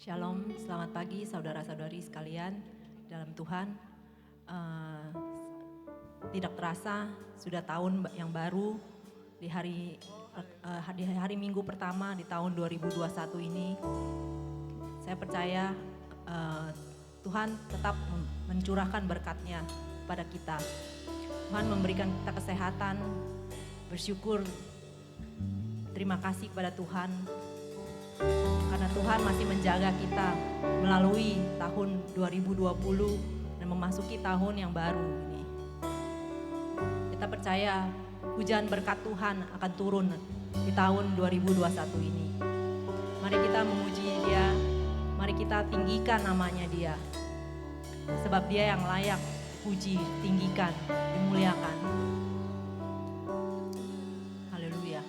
Shalom, selamat pagi saudara-saudari sekalian dalam Tuhan. Tidak terasa sudah tahun yang baru di hari Minggu pertama di tahun 2021 ini. Saya percaya Tuhan tetap mencurahkan berkat-Nya pada kita. Tuhan memberikan kita kesehatan, bersyukur, terima kasih kepada Tuhan. Karena Tuhan masih menjaga kita melalui tahun 2020 dan memasuki tahun yang baru ini. Kita percaya hujan berkat Tuhan akan turun di tahun 2021 ini. Mari kita memuji Dia, mari kita tinggikan namanya Dia. Sebab Dia yang layak puji, tinggikan, dimuliakan. Haleluya.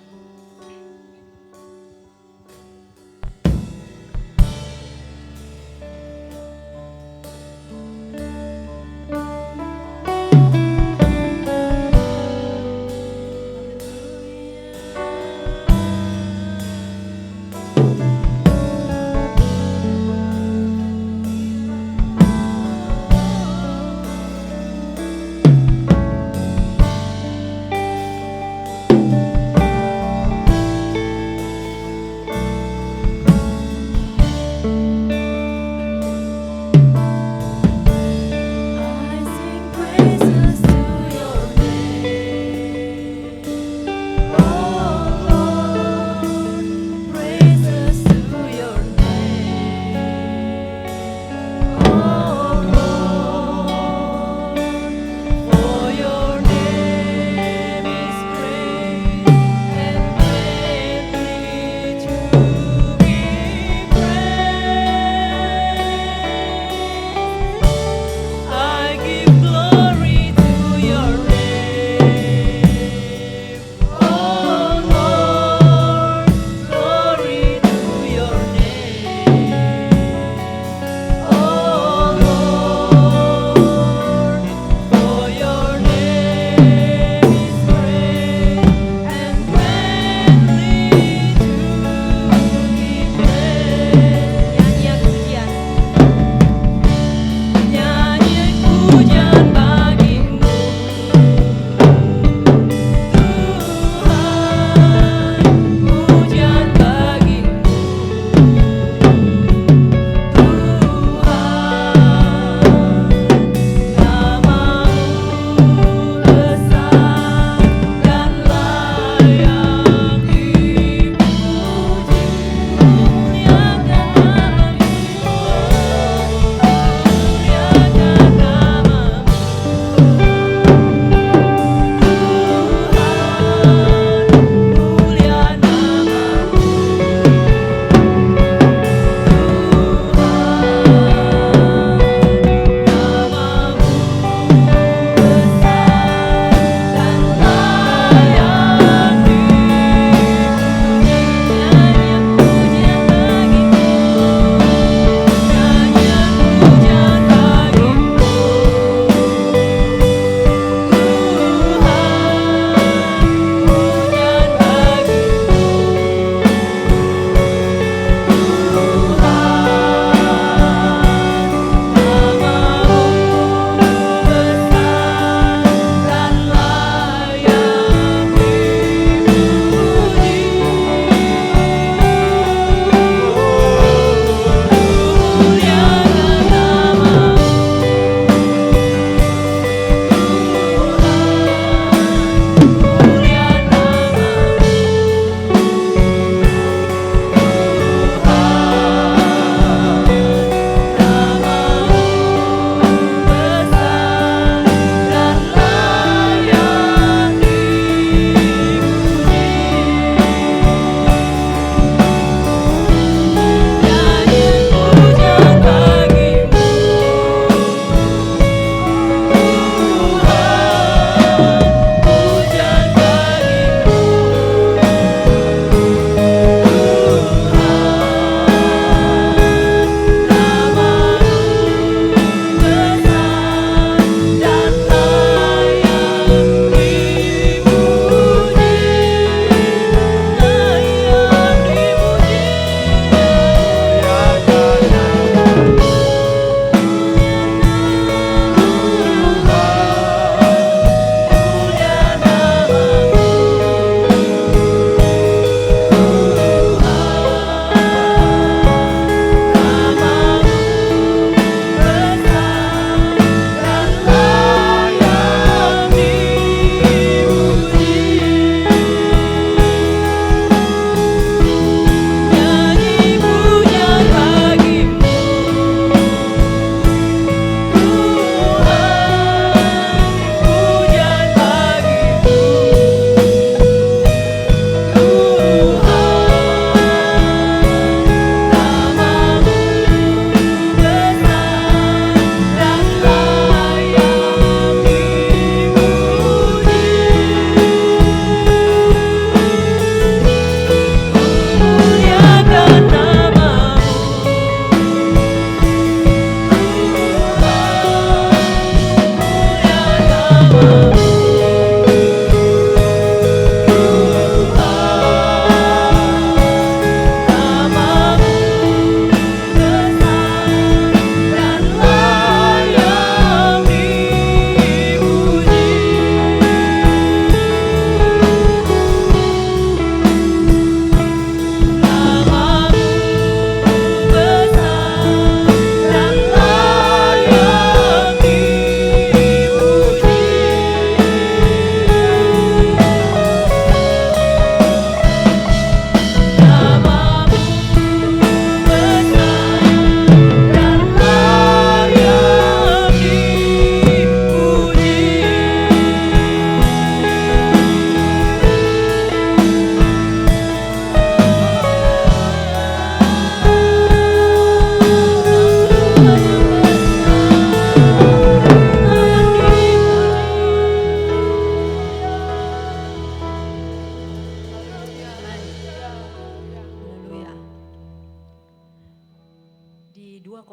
Di 1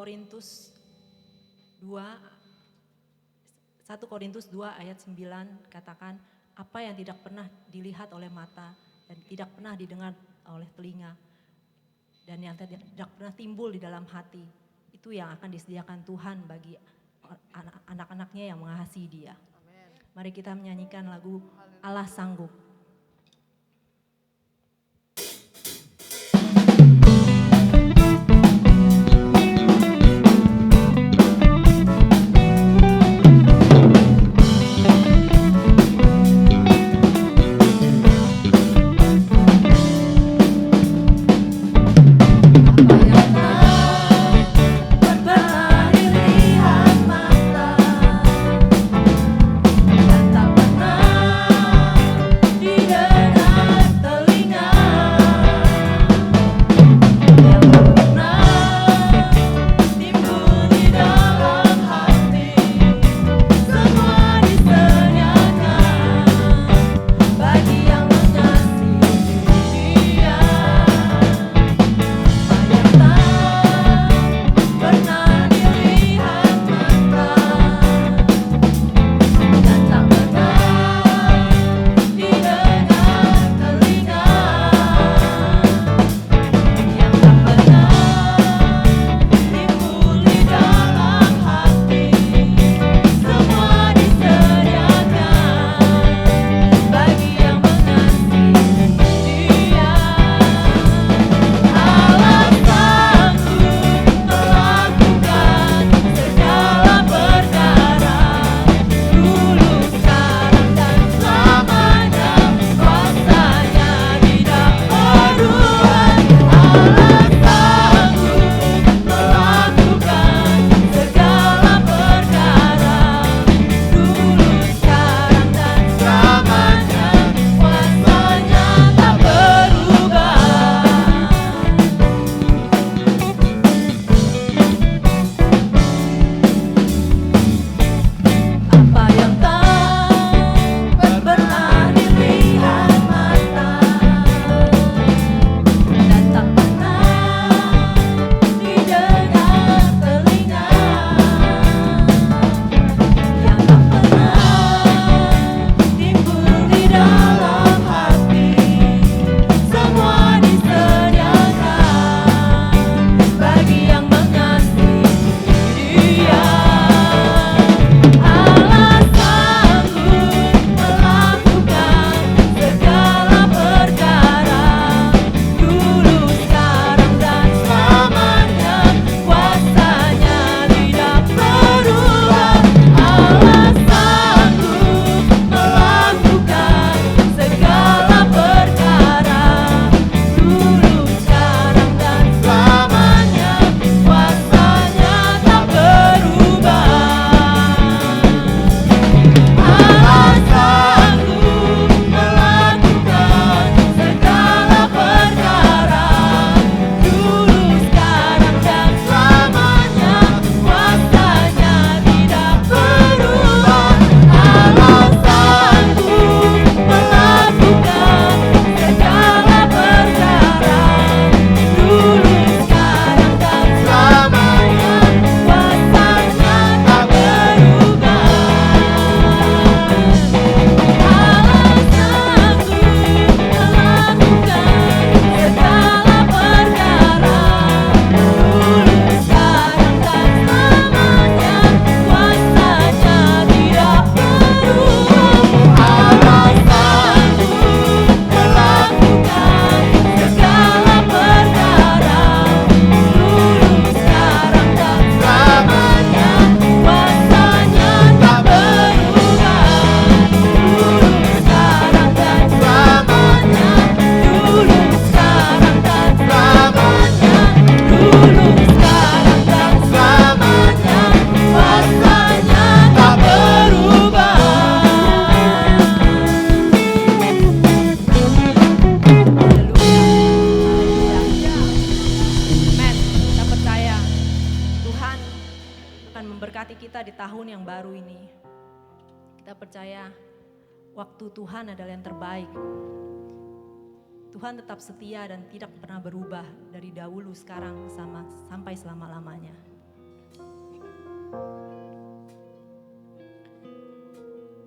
Korintus 2 ayat 9 katakan, apa yang tidak pernah dilihat oleh mata dan tidak pernah didengar oleh telinga dan yang tidak pernah timbul di dalam hati, itu yang akan disediakan Tuhan bagi anak-anaknya yang mengasihi Dia. Mari kita menyanyikan lagu Allah Sanggup. percaya waktu Tuhan adalah yang terbaik. Tuhan tetap setia dan tidak pernah berubah dari dahulu, sekarang, sampai sampai selama-lamanya.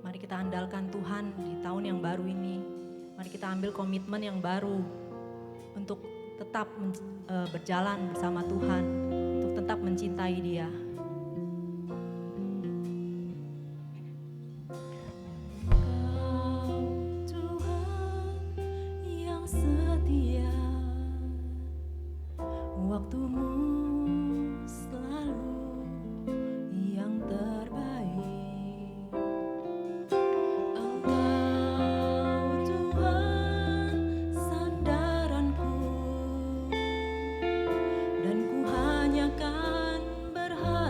Mari kita andalkan Tuhan di tahun yang baru ini. Mari kita ambil komitmen yang baru untuk tetap berjalan bersama Tuhan, untuk tetap mencintai Dia. Kau Tuhan yang setia, waktumu selalu yang terbaik. Engkau Tuhan sandaranku, dan ku hanya kan berharap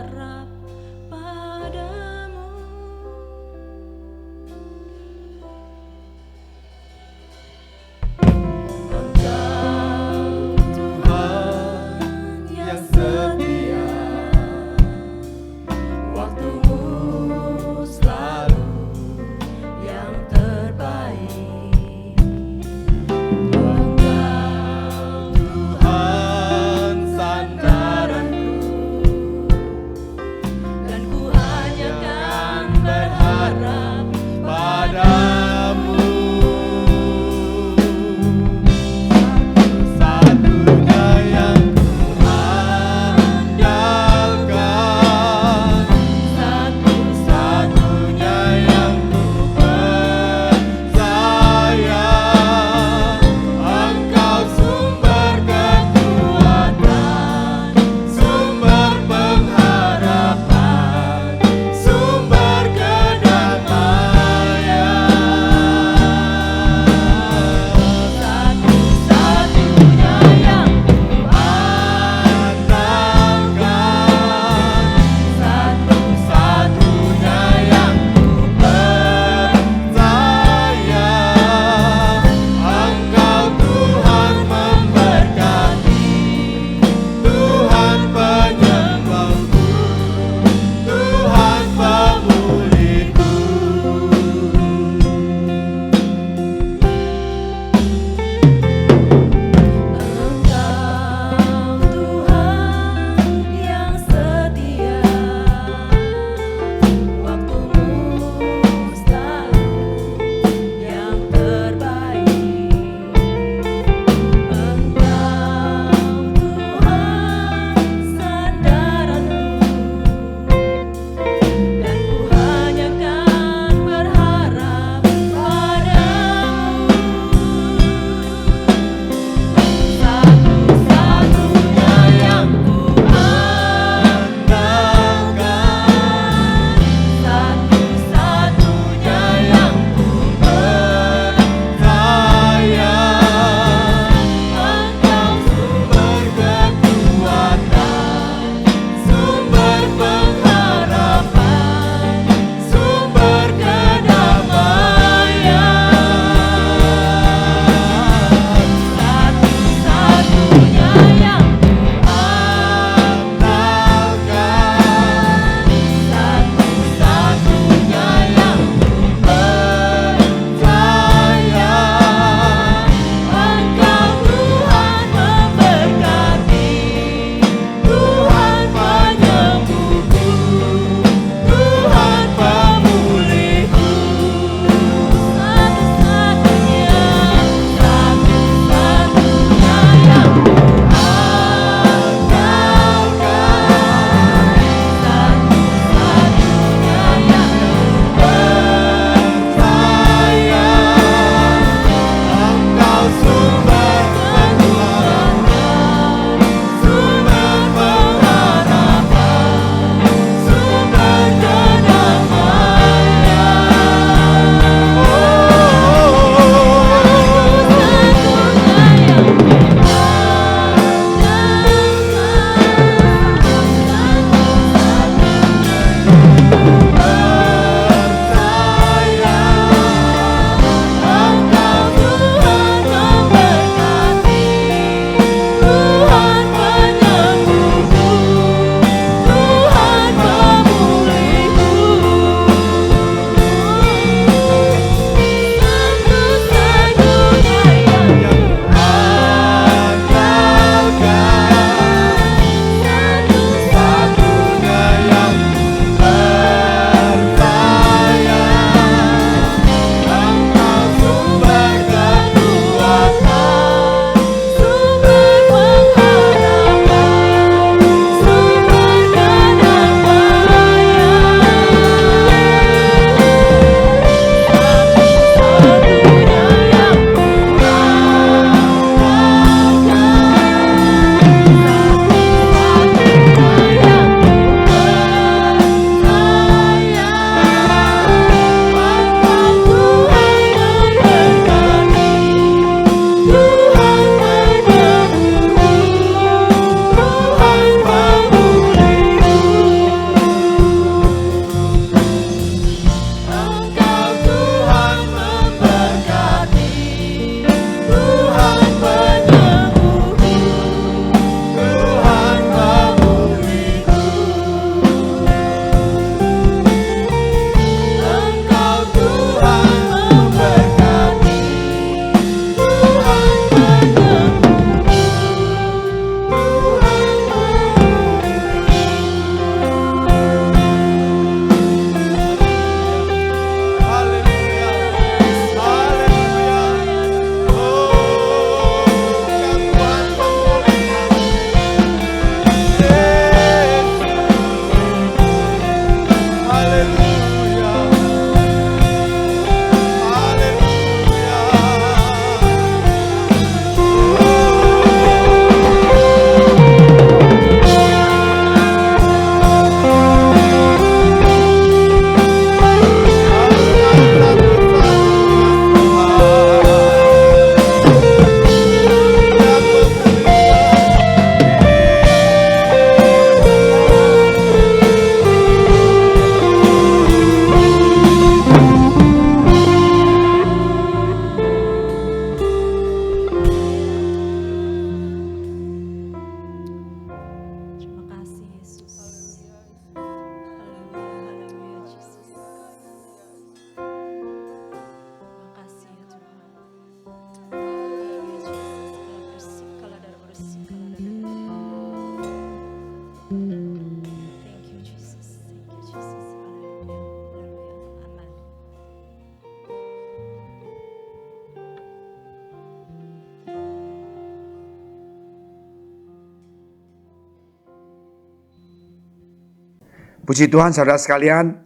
Puji Tuhan saudara sekalian,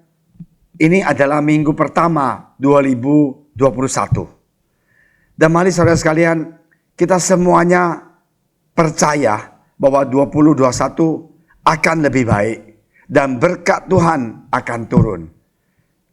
ini adalah minggu pertama 2021. Dan mari saudara sekalian, kita semuanya percaya bahwa 2021 akan lebih baik dan berkat Tuhan akan turun.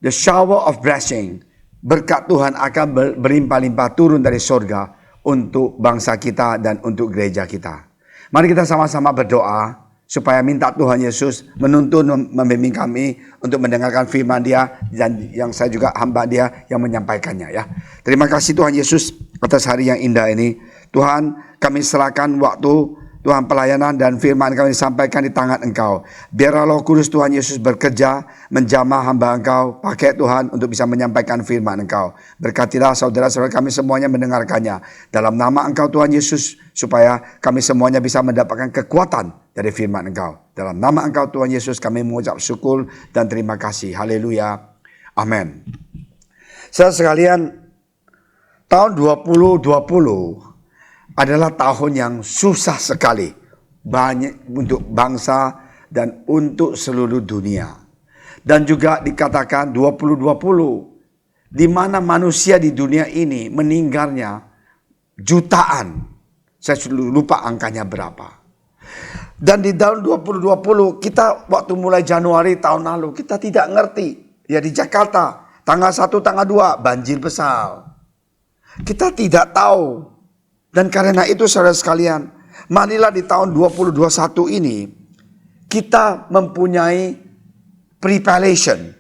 The shower of blessing, berkat Tuhan akan berlimpah-limpah turun dari surga untuk bangsa kita dan untuk gereja kita. Mari kita sama-sama berdoa supaya minta Tuhan Yesus menuntun, membimbing kami untuk mendengarkan firman Dia, dan yang saya juga hamba Dia yang menyampaikannya ya. Terima kasih Tuhan Yesus atas hari yang indah ini. Tuhan, kami serahkan waktu Tuhan pelayanan dan firman kami disampaikan di tangan Engkau. Biarlah Roh Kudus Tuhan Yesus bekerja, menjamah hamba Engkau. Pakai Tuhan untuk bisa menyampaikan firman Engkau. Berkatilah saudara-saudara kami semuanya mendengarkannya. Dalam nama Engkau Tuhan Yesus, supaya kami semuanya bisa mendapatkan kekuatan dari firman Engkau. Dalam nama Engkau Tuhan Yesus kami mengucap syukur dan terima kasih. Haleluya. Amin. Saudara sekalian, tahun 2020 adalah tahun yang susah sekali banyak untuk bangsa dan untuk seluruh dunia. Dan juga dikatakan 2020 di mana manusia di dunia ini meninggalnya jutaan. Saya lupa angkanya berapa. Dan di tahun 2020 kita waktu mulai Januari tahun lalu kita tidak ngerti. Ya di Jakarta tanggal 1 tanggal 2 banjir besar. Kita tidak tahu. Dan karena itu saudara sekalian, marilah di tahun 2021 ini kita mempunyai preparation.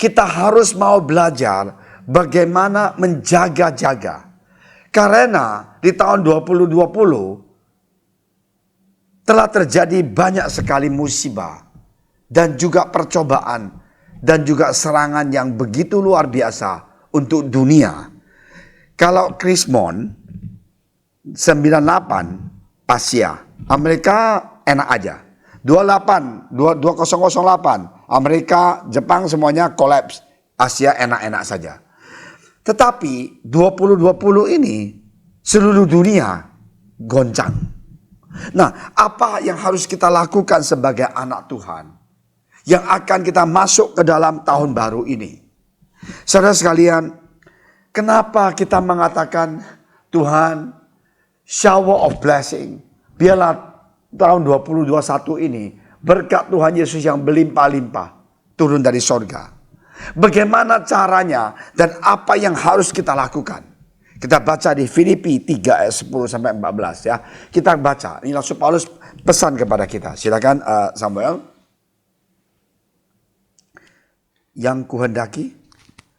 Kita harus mau belajar bagaimana menjaga-jaga. Karena di tahun 2020 telah terjadi banyak sekali musibah dan juga percobaan dan juga serangan yang begitu luar biasa untuk dunia. Kalau Krismon 98 Asia, Amerika enak aja. 2008 Amerika, Jepang semuanya kolaps. Asia enak-enak saja. Tetapi 2020 ini seluruh dunia goncang. Nah, apa yang harus kita lakukan sebagai anak Tuhan yang akan kita masuk ke dalam tahun baru ini? Saudara sekalian, kenapa kita mengatakan Tuhan shower of blessing? Biarlah tahun 2021 ini berkat Tuhan Yesus yang berlimpah-limpah turun dari sorga. Bagaimana caranya dan apa yang harus kita lakukan? Kita baca di Filipi 3 ayat 10 sampai 14 ya. Kita baca. Ini Rasul Paulus pesan kepada kita. Silakan Samuel. Yang kuhendaki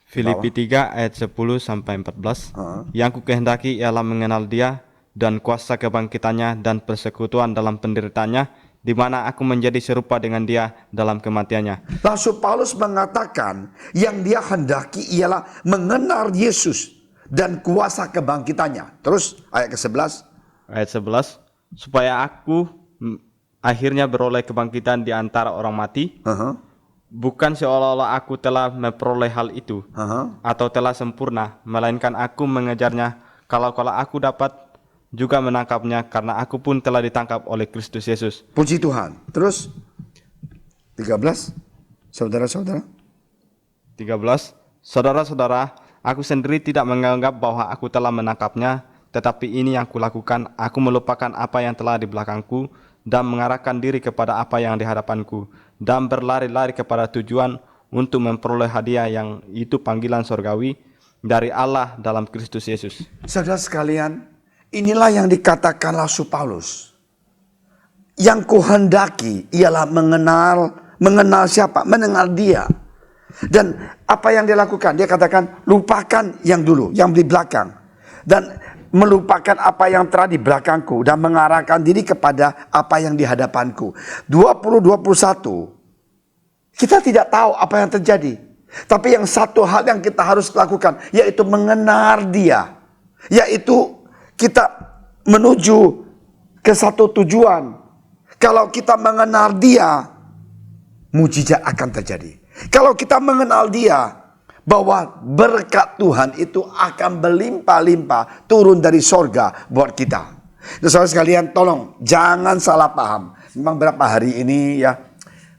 Filipi 3 ayat 10 sampai 14. Yang kukehendaki ialah mengenal Dia dan kuasa kebangkitannya dan persekutuan dalam penderitaannya, di mana aku menjadi serupa dengan Dia dalam kematiannya. Rasul Paulus mengatakan yang dia hendaki ialah mengenal Yesus dan kuasa kebangkitannya. Terus ayat ke-11. Ayat 11, supaya aku akhirnya beroleh kebangkitan di antara orang mati. Bukan seolah-olah aku telah memperoleh hal itu atau telah sempurna, melainkan aku mengejarnya kalau aku dapat juga menangkapnya, karena aku pun telah ditangkap oleh Kristus Yesus. Puji Tuhan. Terus 13, saudara-saudara. 13, saudara-saudara, aku sendiri tidak menganggap bahwa aku telah menangkapnya, tetapi ini yang kulakukan, aku melupakan apa yang telah di belakangku dan mengarahkan diri kepada apa yang di hadapanku, dan berlari-lari kepada tujuan untuk memperoleh hadiah yang itu panggilan sorgawi dari Allah dalam Kristus Yesus. Saudara sekalian, inilah yang dikatakan Rasul Paulus. Yang kuhendaki ialah mengenal siapa? Mengenal Dia. Dan apa yang dia lakukan? Dia katakan lupakan yang dulu, yang di belakang. Dan melupakan apa yang telah di belakangku dan mengarahkan diri kepada apa yang di hadapanku. 2021 kita tidak tahu apa yang terjadi. Tapi yang satu hal yang kita harus lakukan yaitu mengenal Dia. Yaitu kita menuju ke satu tujuan. Kalau kita mengenal Dia, mujizat akan terjadi. Kalau kita mengenal Dia, bahwa berkat Tuhan itu akan berlimpah-limpah turun dari sorga buat kita. Nah, saudara sekalian, tolong jangan salah paham. Memang berapa hari ini ya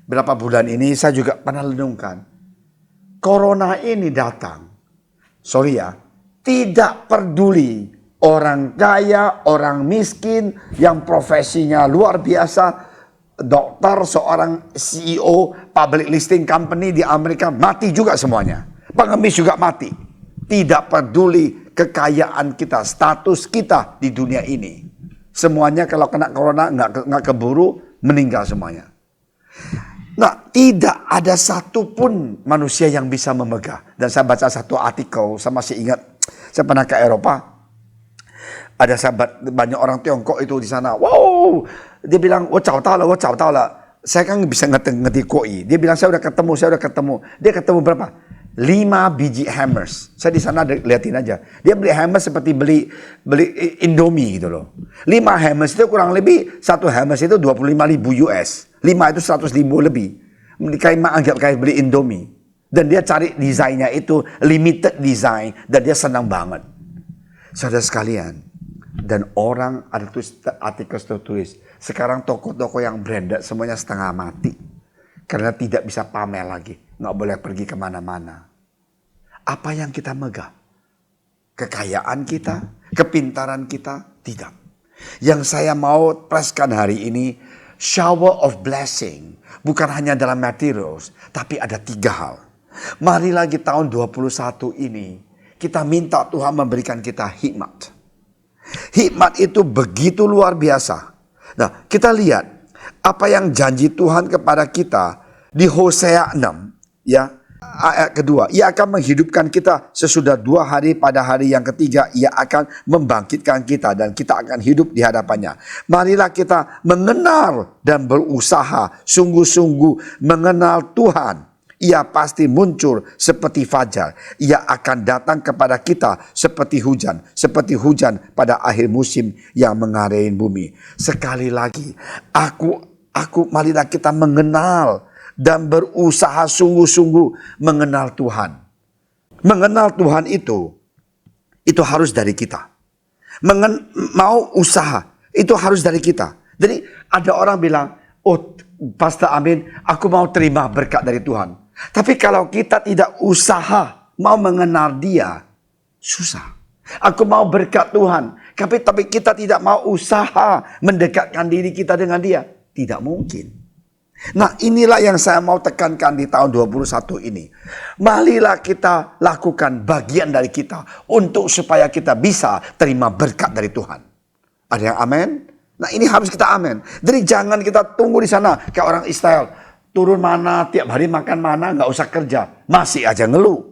berapa bulan ini saya juga pernah renungkan. Corona ini datang. Sorry ya. Tidak peduli orang kaya, orang miskin, yang profesinya luar biasa. Dokter, seorang CEO public listing company di Amerika mati juga semuanya. Pengemis juga mati. Tidak peduli kekayaan kita, status kita di dunia ini. Semuanya kalau kena corona nggak keburu, meninggal semuanya. Nah, tidak ada satupun manusia yang bisa memegah. Dan saya baca satu artikel, saya masih ingat, saya pernah ke Eropa. Ada sahabat, banyak orang Tiongkok itu di sana. Wow, dia bilang, "我找到了, 我找到了." Saya kan bisa ngerti koi. Dia bilang, saya udah ketemu. Dia ketemu berapa? 5 biji hammers. Saya di sana liatin aja. Dia beli hammers seperti beli Indomie gitu loh. 5 hammers itu kurang lebih, satu hammers itu 25.000 US. 5 itu 100.000 lebih. Kayak beli Indomie. Dan dia cari desainnya itu limited design. Dan dia senang banget. Saudara sekalian. Dan orang ada artikel tertulis. Sekarang toko-toko yang branded semuanya setengah mati. Karena tidak bisa pamer lagi. Nggak boleh pergi kemana-mana. Apa yang kita megah? Kekayaan kita? Kepintaran kita? Tidak. Yang saya mau preskan hari ini, shower of blessing. Bukan hanya dalam materials, tapi ada 3 hal. Mari lagi tahun 21 ini, kita minta Tuhan memberikan kita hikmat. Hikmat itu begitu luar biasa. Nah, kita lihat apa yang janji Tuhan kepada kita di Hosea 6, ya. Ayat kedua, ia akan menghidupkan kita sesudah 2 hari, pada hari yang ketiga ia akan membangkitkan kita dan kita akan hidup di hadapannya. Marilah kita mengenal dan berusaha sungguh-sungguh mengenal Tuhan. Ia pasti muncul seperti fajar. Ia akan datang kepada kita seperti hujan pada akhir musim yang mengarai bumi. Sekali lagi, marilah kita mengenal dan berusaha sungguh-sungguh mengenal Tuhan. Mengenal Tuhan itu harus dari kita. Mau usaha, itu harus dari kita. Jadi ada orang bilang, "Oh, Pastor Amin, aku mau terima berkat dari Tuhan." Tapi kalau kita tidak usaha mau mengenal Dia, susah. Aku mau berkat Tuhan, tapi kita tidak mau usaha mendekatkan diri kita dengan Dia, tidak mungkin. Nah, inilah yang saya mau tekankan di tahun 21 ini. Marilah kita lakukan bagian dari kita untuk supaya kita bisa terima berkat dari Tuhan. Ada yang amin? Nah, ini harus kita amin. Jadi jangan kita tunggu di sana kayak orang Israel. Turun mana, tiap hari makan mana, nggak usah kerja. Masih aja ngeluh.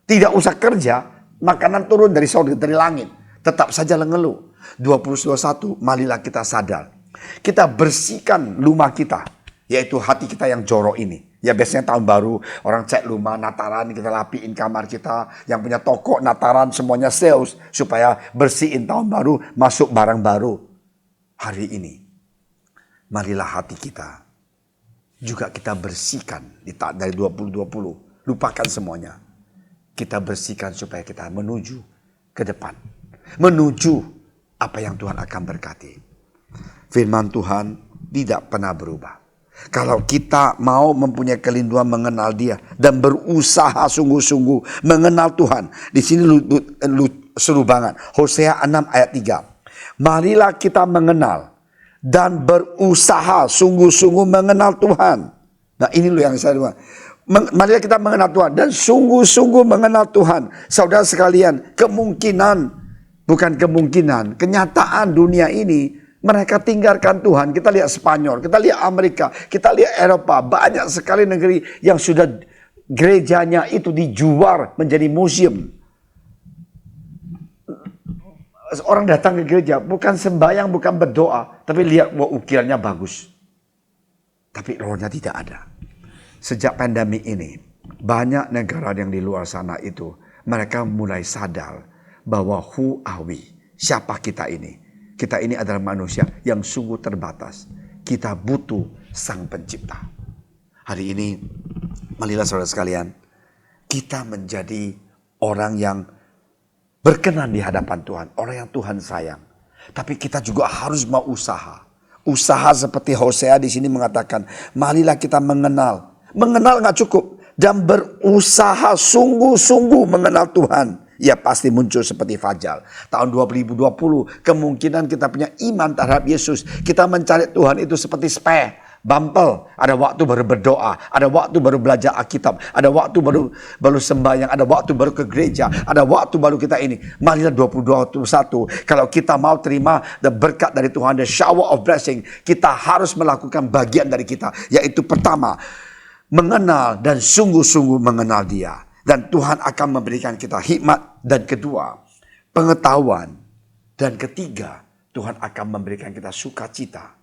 Tidak usah kerja, makanan turun dari sorga, dari langit. Tetap saja ngeluh. 2021, marilah kita sadar. Kita bersihkan rumah kita. Yaitu hati kita yang jorok ini. Ya biasanya tahun baru, orang cek rumah, Natalan, kita rapiin kamar kita. Yang punya toko, Natalan, semuanya sales. Supaya bersihin tahun baru, masuk barang baru. Hari ini, marilah hati kita juga kita bersihkan dari 2020. Lupakan semuanya. Kita bersihkan supaya kita menuju ke depan. Menuju apa yang Tuhan akan berkati. Firman Tuhan tidak pernah berubah. Kalau kita mau mempunyai kelinduan mengenal Dia dan berusaha sungguh-sungguh mengenal Tuhan. Di sini seru banget. Hosea 6 ayat 3. Marilah kita mengenal dan berusaha sungguh-sungguh mengenal Tuhan. Nah, ini loh yang saya bilang. Marilah kita mengenal Tuhan dan sungguh-sungguh mengenal Tuhan. Saudara sekalian, kenyataan dunia ini, mereka tinggalkan Tuhan. Kita lihat Spanyol, kita lihat Amerika, kita lihat Eropa. Banyak sekali negeri yang sudah gerejanya itu dijual menjadi museum. Orang datang ke gereja bukan sembahyang, bukan berdoa, tapi lihat ukirannya bagus. Tapi rohnya tidak ada. Sejak pandemi ini, banyak negara yang di luar sana itu, mereka mulai sadar bahwa who are we? Siapa kita ini? Kita ini adalah manusia yang sungguh terbatas. Kita butuh Sang Pencipta. Hari ini, marilah saudara sekalian, kita menjadi orang yang berkenan di hadapan Tuhan. Orang yang Tuhan sayang. Tapi kita juga harus mau usaha usaha seperti Hosea di sini mengatakan, marilah kita mengenal. Mengenal nggak cukup. Dan berusaha sungguh-sungguh mengenal Tuhan. Ya pasti muncul seperti Fajar. Tahun 2020 kemungkinan kita punya iman terhadap Yesus. Kita mencari Tuhan itu seperti spare. Bampel, ada waktu baru berdoa, ada waktu baru belajar Alkitab, ada waktu baru sembahyang, ada waktu baru ke gereja, ada waktu baru kita ini. Marilah 2021, kalau kita mau terima the berkat dari Tuhan, the shower of blessing, kita harus melakukan bagian dari kita, yaitu pertama, mengenal dan sungguh-sungguh mengenal Dia. Dan Tuhan akan memberikan kita hikmat, dan kedua, pengetahuan, dan ketiga, Tuhan akan memberikan kita sukacita.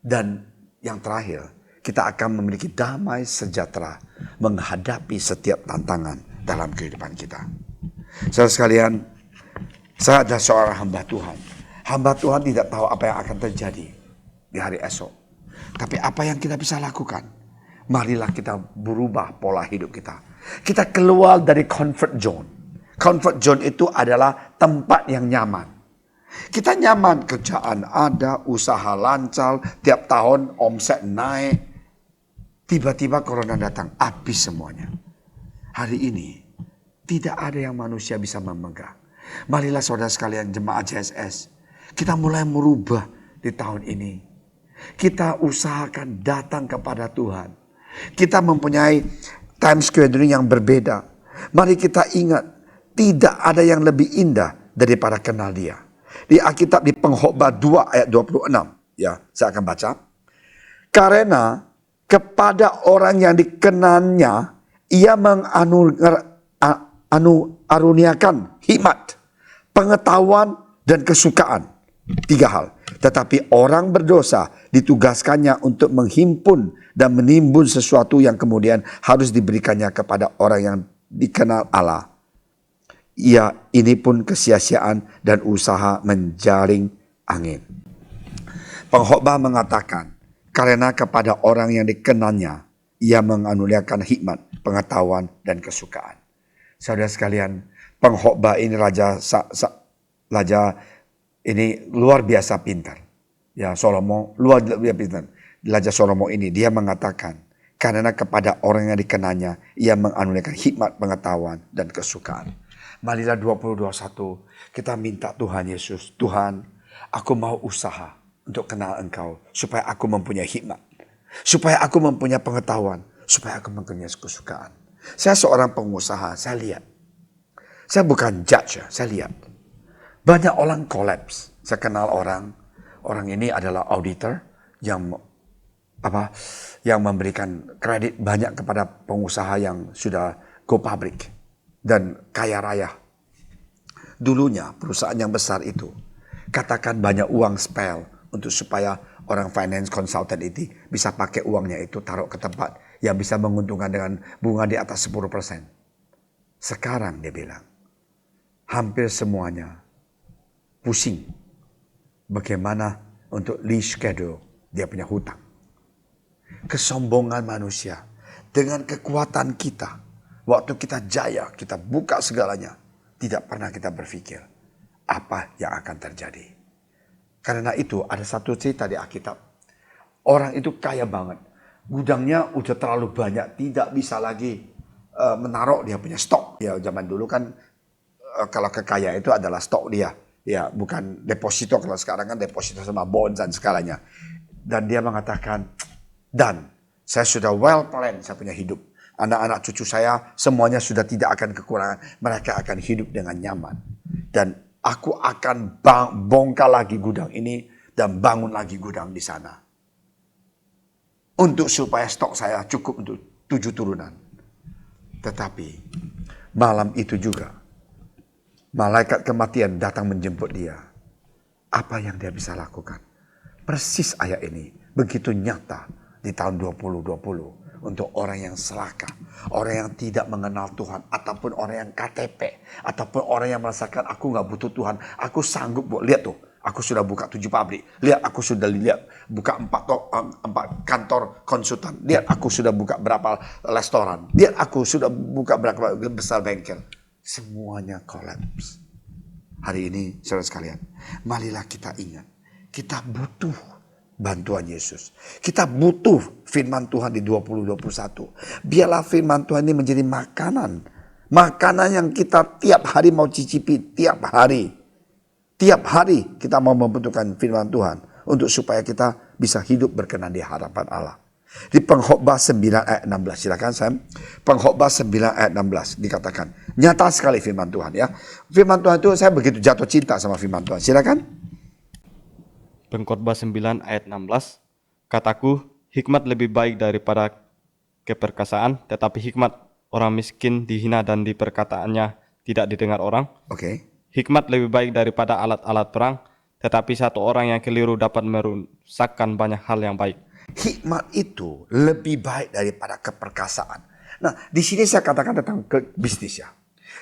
Dan yang terakhir, kita akan memiliki damai sejahtera menghadapi setiap tantangan dalam kehidupan kita. Saudara sekalian, saya adalah seorang hamba Tuhan. Hamba Tuhan tidak tahu apa yang akan terjadi di hari esok. Tapi apa yang kita bisa lakukan? Marilah kita berubah pola hidup kita. Kita keluar dari comfort zone. Comfort zone itu adalah tempat yang nyaman. Kita nyaman, kerjaan ada, usaha lancar, tiap tahun omset naik. Tiba-tiba corona datang, habis semuanya. Hari ini, tidak ada yang manusia bisa memegang. Marilah saudara sekalian jemaat JSS, kita mulai merubah di tahun ini. Kita usahakan datang kepada Tuhan. Kita mempunyai time scheduling yang berbeda. Mari kita ingat, tidak ada yang lebih indah daripada kenal Dia. Di Alkitab di Pengkhotbah 2 ayat 26. Ya, saya akan baca. Karena kepada orang yang dikenalnya, ia mengaruniakan hikmat, pengetahuan, dan kesukaan. 3 hal. Tetapi orang berdosa ditugaskannya untuk menghimpun dan menimbun sesuatu yang kemudian harus diberikannya kepada orang yang dikenal Allah. Ya, ini pun kesia-siaan dan usaha menjaring angin. Pengkhotbah mengatakan, karena kepada orang yang dikenalnya, ia mengaruniakan hikmat, pengetahuan, dan kesukaan. Saudara sekalian, pengkhotbah ini raja ini luar biasa pintar. Ya, Salomo luar biasa pintar. Raja Salomo ini dia mengatakan, karena kepada orang yang dikenalnya, ia mengaruniakan hikmat, pengetahuan, dan kesukaan. Marilah 2021 kita minta Tuhan Yesus, Tuhan, aku mau usaha untuk kenal Engkau supaya aku mempunyai hikmat, supaya aku mempunyai pengetahuan, supaya aku mempunyai kesukaan. Saya seorang pengusaha, saya lihat. Saya bukan judge, saya lihat. Banyak orang collapse. Saya kenal orang ini adalah auditor yang memberikan kredit banyak kepada pengusaha yang sudah go public dan kaya raya. Dulunya perusahaan yang besar itu katakan banyak uang spell untuk supaya orang finance consultant itu bisa pakai uangnya itu taruh ke tempat yang bisa menguntungkan dengan bunga di atas 10%. Sekarang dia bilang hampir semuanya pusing bagaimana untuk reschedule dia punya hutang. Kesombongan manusia dengan kekuatan kita. Waktu kita jaya, kita buka segalanya. Tidak pernah kita berpikir apa yang akan terjadi. Karena itu ada satu cerita di Alkitab. Orang itu kaya banget. Gudangnya udah terlalu banyak. Tidak bisa lagi menaruh dia punya stok. Ya zaman dulu kan kalau kekayaan itu adalah stok dia. Ya bukan deposito. Kalau sekarang kan deposito sama bonds dan segalanya. Dan dia mengatakan, dan saya sudah well plan saya punya hidup. Anak-anak cucu saya semuanya sudah tidak akan kekurangan. Mereka akan hidup dengan nyaman. Dan aku akan bongkar lagi gudang ini dan bangun lagi gudang di sana. Untuk supaya stok saya cukup untuk 7 turunan. Tetapi malam itu juga malaikat kematian datang menjemput dia. Apa yang dia bisa lakukan? Persis ayat ini begitu nyata di tahun 2020. Untuk orang yang serakah, orang yang tidak mengenal Tuhan, ataupun orang yang KTP, ataupun orang yang merasakan aku gak butuh Tuhan, aku sanggup. Lihat tuh, aku sudah buka 7 pabrik. Lihat aku sudah buka 4 kantor konsultan. Lihat aku sudah buka berapa restoran. Lihat aku sudah buka berapa besar bengkel. Semuanya collapse. Hari ini saudara sekalian, marilah kita ingat, kita butuh bantuan Yesus. Kita butuh firman Tuhan di 2021. Biarlah firman Tuhan ini menjadi makanan. Makanan yang kita tiap hari mau cicipi, tiap hari. Tiap hari kita mau membutuhkan firman Tuhan untuk supaya kita bisa hidup berkenan di hadapan Allah. Di Pengkhotbah 9 ayat 16, silakan Sam. Pengkhotbah 9 ayat 16 dikatakan, nyata sekali firman Tuhan ya. Firman Tuhan itu saya begitu jatuh cinta sama firman Tuhan. Silakan. Pengkhotbah 9 ayat 16, kataku, hikmat lebih baik daripada keperkasaan, tetapi hikmat orang miskin dihina dan di perkataannya tidak didengar orang. Oke. Hikmat lebih baik daripada alat-alat perang, tetapi satu orang yang keliru dapat merusakkan banyak hal yang baik. Hikmat itu lebih baik daripada keperkasaan. Nah, di sini saya katakan tentang ke bisnis ya.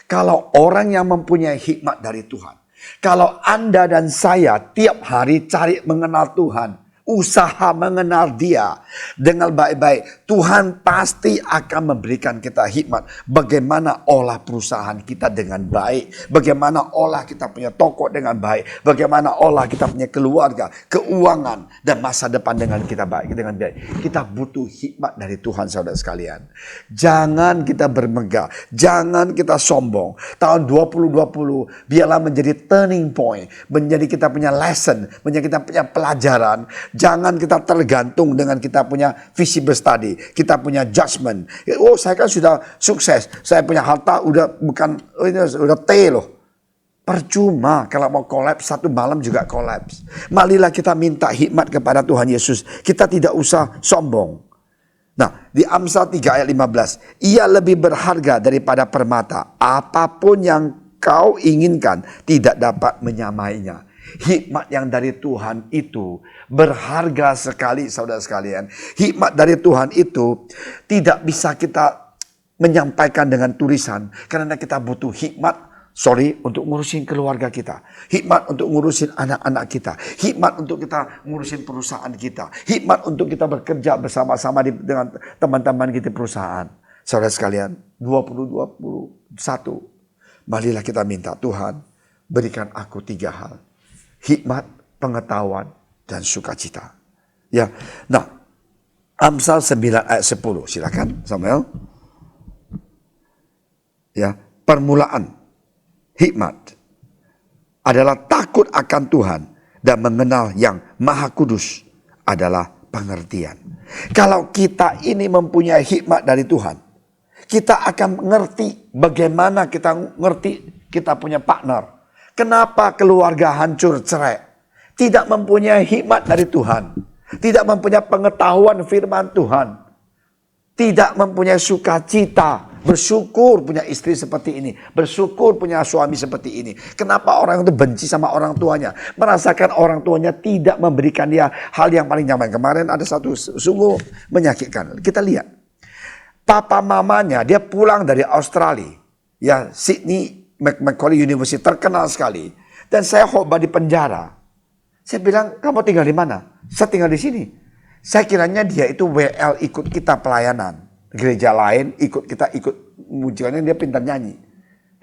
Kalau orang yang mempunyai hikmat dari Tuhan, kalau Anda dan saya tiap hari cari mengenal Tuhan, usaha mengenal Dia dengan baik-baik, Tuhan pasti akan memberikan kita hikmat. Bagaimana olah perusahaan kita dengan baik, bagaimana olah kita punya toko dengan baik, bagaimana olah kita punya keluarga, keuangan dan masa depan dengan kita baik, dengan baik. Kita butuh hikmat dari Tuhan, saudara sekalian. Jangan kita bermegah, jangan kita sombong. Tahun 2020 biarlah menjadi turning point, menjadi kita punya lesson, menjadi kita punya pelajaran. Jangan kita tergantung dengan kita punya visible study, kita punya judgment. Oh, saya kan sudah sukses, saya punya harta udah bukan ini udah T loh. Percuma kalau mau kolaps satu malam juga kolaps. Marilah kita minta hikmat kepada Tuhan Yesus. Kita tidak usah sombong. Nah, di Amsal 3 ayat 15, ia lebih berharga daripada permata. Apapun yang kau inginkan tidak dapat menyamainya. Hikmat yang dari Tuhan itu berharga sekali, saudara sekalian. Hikmat dari Tuhan itu tidak bisa kita menyampaikan dengan tulisan, karena kita butuh hikmat untuk ngurusin keluarga kita, hikmat untuk ngurusin anak-anak kita, hikmat untuk kita ngurusin perusahaan kita, hikmat untuk kita bekerja bersama-sama dengan teman-teman kita di perusahaan. Saudara sekalian, 2021, marilah kita minta Tuhan, berikan aku 3 hal. Hikmat, pengetahuan, dan sukacita. Ya, nah, Amsal 9 ayat 10, silakan Samuel. Ya, permulaan hikmat adalah takut akan Tuhan dan mengenal yang Maha Kudus adalah pengertian. Kalau kita ini mempunyai hikmat dari Tuhan, kita akan mengerti bagaimana kita ngerti kita punya partner. Kenapa keluarga hancur cerai? Tidak mempunyai hikmat dari Tuhan. Tidak mempunyai pengetahuan firman Tuhan. Tidak mempunyai sukacita. Bersyukur punya istri seperti ini. Bersyukur punya suami seperti ini. Kenapa orang itu benci sama orang tuanya? Merasakan orang tuanya tidak memberikan dia hal yang paling nyaman. Kemarin ada satu sungguh menyakitkan. Kita lihat. Papa mamanya dia pulang dari Australia. Ya, Sydney Macquarie University terkenal sekali. Dan saya khotbah di penjara. Saya bilang, kamu tinggal di mana? Saya tinggal di sini. Saya kiranya dia itu WL ikut kita pelayanan. Gereja lain ikut kita ikut mujiannya, dia pintar nyanyi.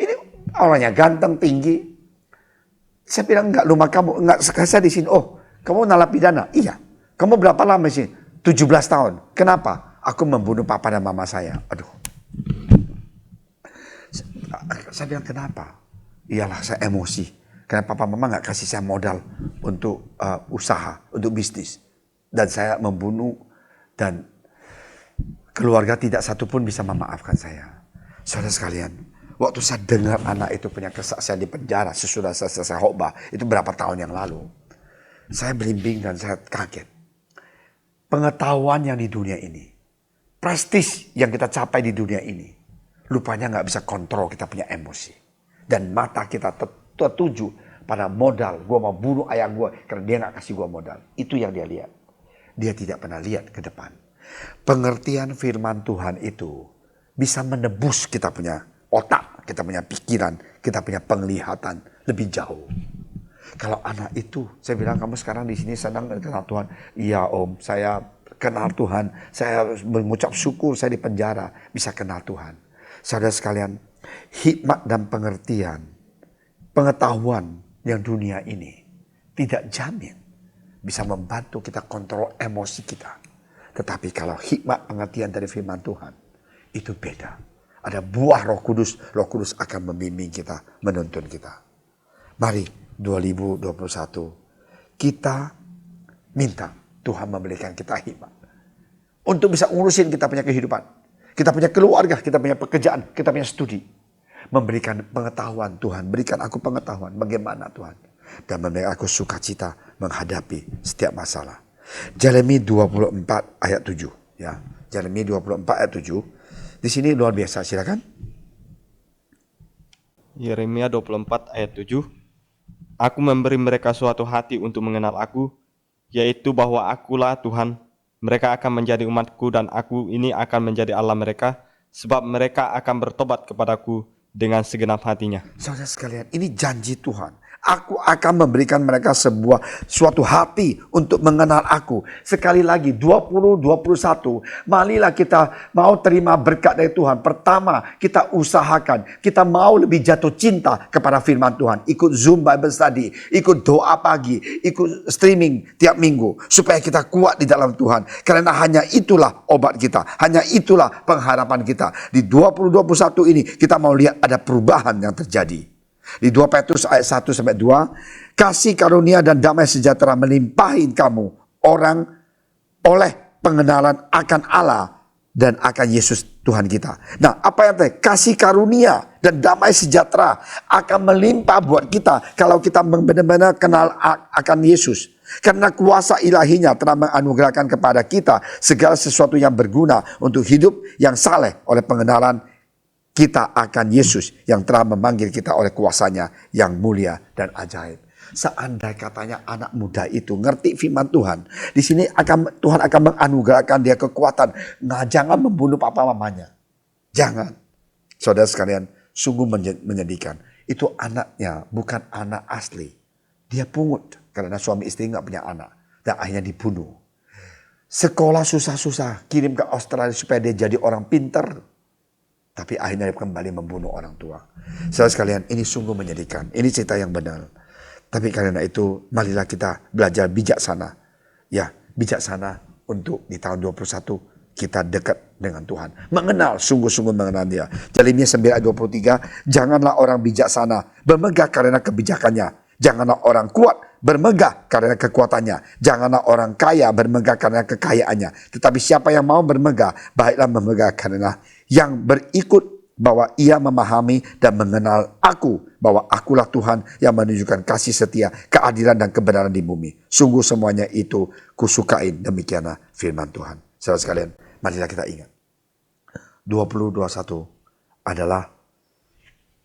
Ini orangnya ganteng, tinggi. Saya bilang, enggak, rumah kamu, enggak, saya di sini. Oh, kamu narapidana? Iya. Kamu berapa lama di sini? 17 tahun. Kenapa? Aku membunuh papa dan mama saya. Aduh. Saya bilang, kenapa? Iyalah, saya emosi. Karena papa mama gak kasih saya modal untuk usaha, untuk bisnis. Dan saya membunuh dan keluarga tidak satupun bisa memaafkan saya. Saudara sekalian, waktu saya dengar anak itu punya kesaksian di penjara sesudah saya selesai khotbah, itu berapa tahun yang lalu. Saya belimbing dan saya kaget. Pengetahuan yang di dunia ini, prestis yang kita capai di dunia ini, lupanya gak bisa kontrol kita punya emosi. Dan mata kita tertuju pada modal. Gue mau bunuh ayah gue karena dia gak kasih gue modal. Itu yang dia lihat. Dia tidak pernah lihat ke depan. Pengertian firman Tuhan itu bisa menebus kita punya otak, kita punya pikiran, kita punya penglihatan lebih jauh. Kalau anak itu, saya bilang, kamu sekarang di sini sedang kenal Tuhan. Iya om, saya kenal Tuhan. Saya mengucap syukur saya di penjara bisa kenal Tuhan. Saudara sekalian, hikmat dan pengertian, pengetahuan yang dunia ini tidak jamin bisa membantu kita kontrol emosi kita. Tetapi kalau hikmat pengertian dari firman Tuhan, itu beda. Ada buah Roh Kudus akan membimbing kita, menuntun kita. Mari 2021 kita minta Tuhan memberikan kita hikmat. Untuk bisa ngurusin kita punya kehidupan. Kita punya keluarga, kita punya pekerjaan, kita punya studi. Memberikan pengetahuan Tuhan, berikan aku pengetahuan bagaimana Tuhan. Dan memberikan aku sukacita menghadapi setiap masalah. Yeremia 24 ayat 7. Ya, Yeremia 24 ayat 7. Di sini luar biasa, silakan. Yeremia 24 ayat 7. Aku memberi mereka suatu hati untuk mengenal aku, yaitu bahwa akulah Tuhan. Mereka akan menjadi umatku dan aku ini akan menjadi Allah mereka, sebab mereka akan bertobat kepadaku dengan segenap hatinya. Saudara sekalian, ini janji Tuhan. Aku akan memberikan mereka suatu hati untuk mengenal aku. Sekali lagi 2021, marilah kita mau terima berkat dari Tuhan. Pertama, kita usahakan, kita mau lebih jatuh cinta kepada firman Tuhan. Ikut Zoom Bible Study, ikut doa pagi, ikut streaming tiap minggu. Supaya kita kuat di dalam Tuhan. Karena hanya itulah obat kita. Hanya itulah pengharapan kita. Di 2021 ini kita mau lihat ada perubahan yang terjadi. Di 2 Petrus ayat 1-2, kasih karunia dan damai sejahtera melimpahi kamu orang oleh pengenalan akan Allah dan akan Yesus Tuhan kita. Nah, apa yang tadi? Kasih karunia dan damai sejahtera akan melimpah buat kita kalau kita benar-benar kenal akan Yesus. Karena kuasa ilahinya telah menganugerahkan kepada kita segala sesuatu yang berguna untuk hidup yang saleh oleh pengenalan kita akan Yesus yang telah memanggil kita oleh kuasanya yang mulia dan ajaib. Seandainya katanya anak muda itu ngerti firman Tuhan, di sini Tuhan akan menganugerahkan dia kekuatan. Nah, jangan membunuh papa mamanya. Jangan. Saudara sekalian, sungguh menyedihkan. Itu anaknya bukan anak asli. Dia pungut karena suami istri nggak punya anak dan akhirnya dibunuh. Sekolah susah-susah, kirim ke Australia supaya dia jadi orang pintar. Tapi akhirnya dia kembali membunuh orang tua. Saudara sekalian, ini sungguh menyedihkan. Ini cerita yang benar. Tapi karena itu, marilah kita belajar bijaksana. Ya, bijaksana untuk di tahun 2021 kita dekat dengan Tuhan. Mengenal, sungguh-sungguh mengenal dia. Yeremia 9 ayat 23, janganlah orang bijaksana bermegah karena kebijakannya. Janganlah orang kuat bermegah karena kekuatannya. Janganlah orang kaya bermegah karena kekayaannya. Tetapi siapa yang mau bermegah, baiklah bermegah karena yang berikut bahwa ia memahami dan mengenal aku. Bahwa akulah Tuhan yang menunjukkan kasih setia, keadilan dan kebenaran di bumi. Sungguh semuanya itu kusukain. Demikianlah firman Tuhan. Saudara sekalian, marilah kita ingat. 2021 adalah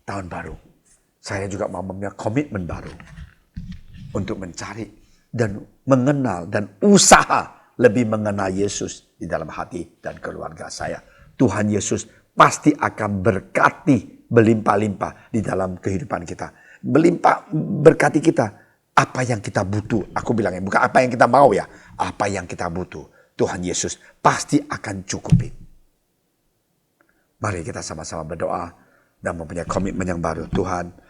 tahun baru. Saya juga mau mempunyai komitmen baru untuk mencari dan mengenal dan usaha lebih mengenal Yesus di dalam hati dan keluarga saya. Tuhan Yesus pasti akan berkati berlimpah-limpah di dalam kehidupan kita. Berkati kita apa yang kita butuh. Aku bilangnya bukan apa yang kita mau ya. Apa yang kita butuh. Tuhan Yesus pasti akan cukupi. Mari kita sama-sama berdoa dan mempunyai komitmen yang baru. Tuhan,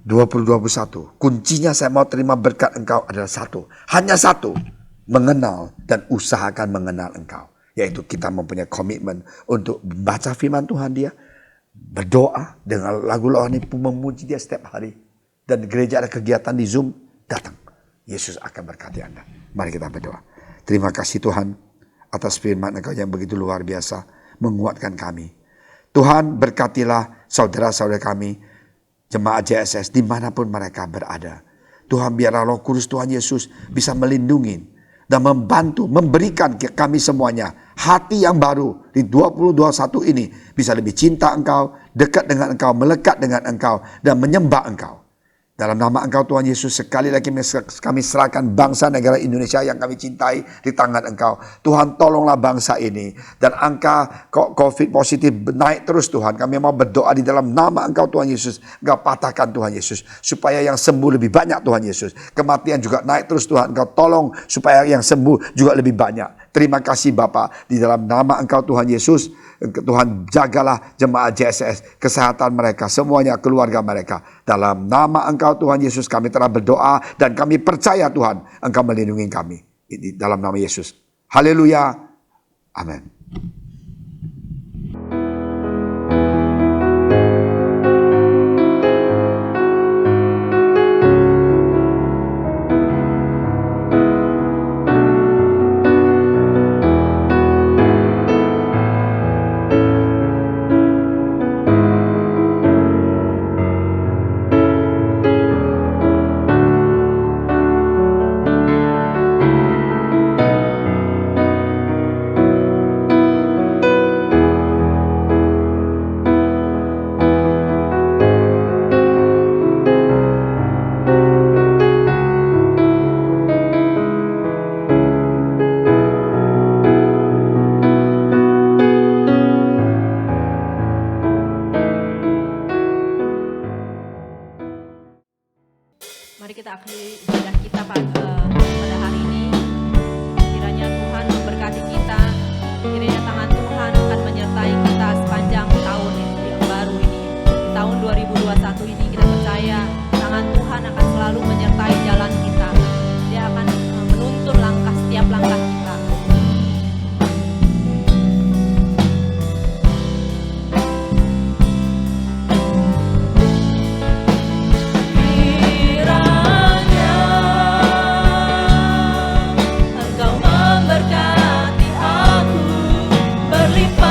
2021, kuncinya saya mau terima berkat Engkau adalah satu. Hanya satu. Mengenal dan usahakan mengenal Engkau. Yaitu kita mempunyai komitmen untuk baca firman Tuhan dia. Berdoa dengan lagu rohani pun memuji dia setiap hari. Dan gereja ada kegiatan di Zoom, datang. Yesus akan berkati Anda. Mari kita berdoa. Terima kasih Tuhan atas firman Engkau yang begitu luar biasa. Menguatkan kami. Tuhan berkatilah saudara-saudara kami. Jemaat JSS dimanapun mereka berada. Tuhan biarlah Roh Kudus Tuhan Yesus bisa melindungi dan membantu, memberikan kami semuanya hati yang baru di 2021 ini. Bisa lebih cinta Engkau, dekat dengan Engkau, melekat dengan Engkau dan menyembah Engkau. Dalam nama Engkau Tuhan Yesus, sekali lagi kami serahkan bangsa negara Indonesia yang kami cintai di tangan Engkau. Tuhan tolonglah bangsa ini. Dan angka COVID positif naik terus Tuhan. Kami mau berdoa di dalam nama Engkau Tuhan Yesus. Engkau patahkan Tuhan Yesus. Supaya yang sembuh lebih banyak Tuhan Yesus. Kematian juga naik terus Tuhan. Engkau tolong supaya yang sembuh juga lebih banyak. Terima kasih Bapa, di dalam nama Engkau Tuhan Yesus, Tuhan jagalah jemaat JSS, kesehatan mereka, semuanya keluarga mereka. Dalam nama Engkau Tuhan Yesus kami telah berdoa dan kami percaya Tuhan Engkau melindungi kami. Di dalam nama Yesus. Haleluya. Amin. Mari kita akhiri ibadah kita pada hari ini. Kiranya Tuhan memberkati kita. Kiranya tangan Tuhan akan menyertai kita sepanjang tahun yang baru ini. Di tahun 2021 ini kita percaya tangan Tuhan akan selalu menyertai jalan kita. Dia akan menuntun setiap langkah kita. Berlimpah